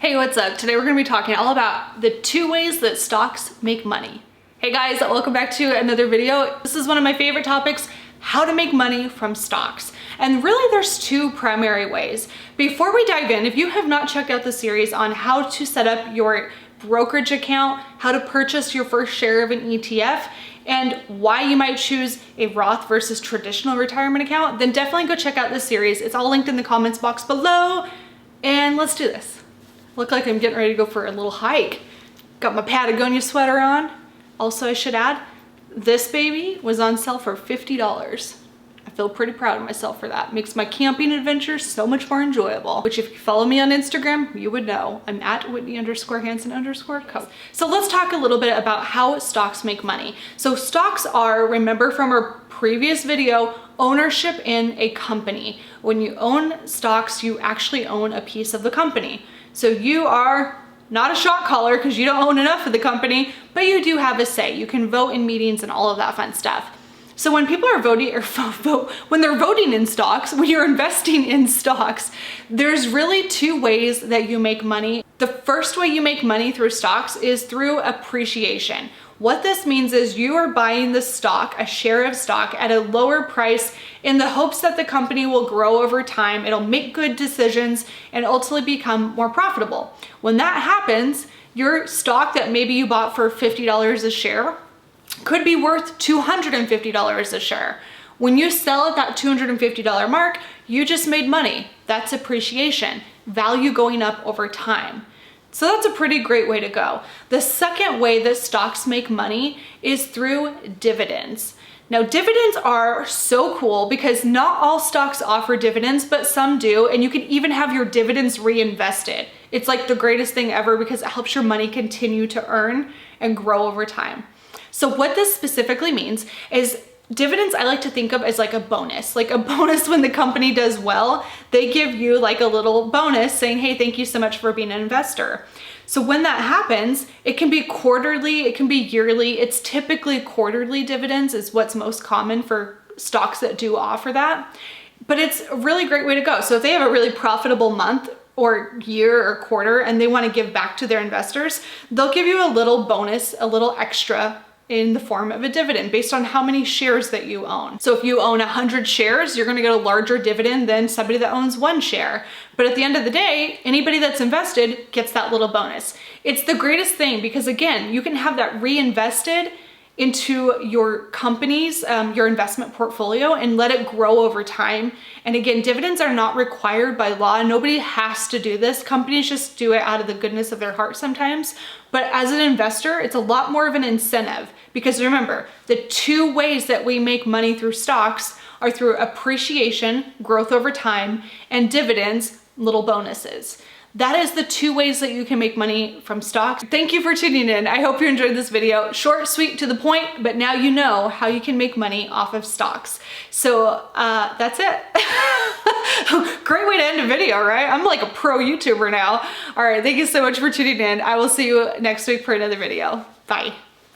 Hey, what's up? Today we're going to be talking all about the 2 ways that stocks make money. Hey guys, welcome back to another video. This is one of my favorite topics, how to make money from stocks. And really there's 2 primary ways. Before we dive in, if you have not checked out the series on how to set up your brokerage account, how to purchase your first share of an ETF, and why you might choose a Roth versus traditional retirement account, then definitely go check out this series. It's all linked in the comments box below. And let's do this. Look like I'm getting ready to go for a little hike. Got my Patagonia sweater on. Also, I should add, this baby was on sale for $50. I feel pretty proud of myself for that. Makes my camping adventures so much more enjoyable, which if you follow me on Instagram, you would know. I'm at Whitney_Hansen_co. So let's talk a little bit about how stocks make money. So stocks are, remember from our previous video, ownership in a company. When you own stocks, you actually own a piece of the company. So you are not a shot caller because you don't own enough of the company, but you do have a say. You can vote in meetings and all of that fun stuff. So when people are voting or when they're voting in stocks, when you're investing in stocks, there's really 2 ways that you make money. The first way you make money through stocks is through appreciation. What this means is you are buying the stock, a share of stock, at a lower price in the hopes that the company will grow over time, it'll make good decisions, and ultimately become more profitable. When that happens, your stock that maybe you bought for $50 a share could be worth $250 a share. When you sell at that $250 mark, you just made money. That's appreciation, value going up over time. So that's a pretty great way to go. The second way that stocks make money is through dividends. Now, dividends are so cool because not all stocks offer dividends, but some do, and you can even have your dividends reinvested. It's like the greatest thing ever because it helps your money continue to earn and grow over time. So what this specifically means is dividends I like to think of as like a bonus when the company does well, they give you like a little bonus saying, hey, thank you so much for being an investor. So when that happens, it can be quarterly, it can be yearly. It's typically quarterly dividends is what's most common for stocks that do offer that. But it's a really great way to go. So if they have a really profitable month or year or quarter and they want to give back to their investors, they'll give you a little bonus, a little extra in the form of a dividend based on how many shares that you own. So if you own 100 shares, you're gonna get a larger dividend than somebody that owns 1 share. But at the end of the day, anybody that's invested gets that little bonus. It's the greatest thing because again, you can have that reinvested into your company's, your investment portfolio and let it grow over time. And again, dividends are not required by law. Nobody has to do this. Companies just do it out of the goodness of their heart sometimes. But as an investor, it's a lot more of an incentive because remember, the 2 ways that we make money through stocks are through appreciation, growth over time, and dividends, little bonuses. That is the 2 ways that you can make money from stocks. Thank you for tuning in. I hope you enjoyed this video. Short, sweet, to the point, but now you know how you can make money off of stocks. So that's it. Great way to end a video, right? I'm like a pro YouTuber now. All right, thank you so much for tuning in. I will see you next week for another video. Bye.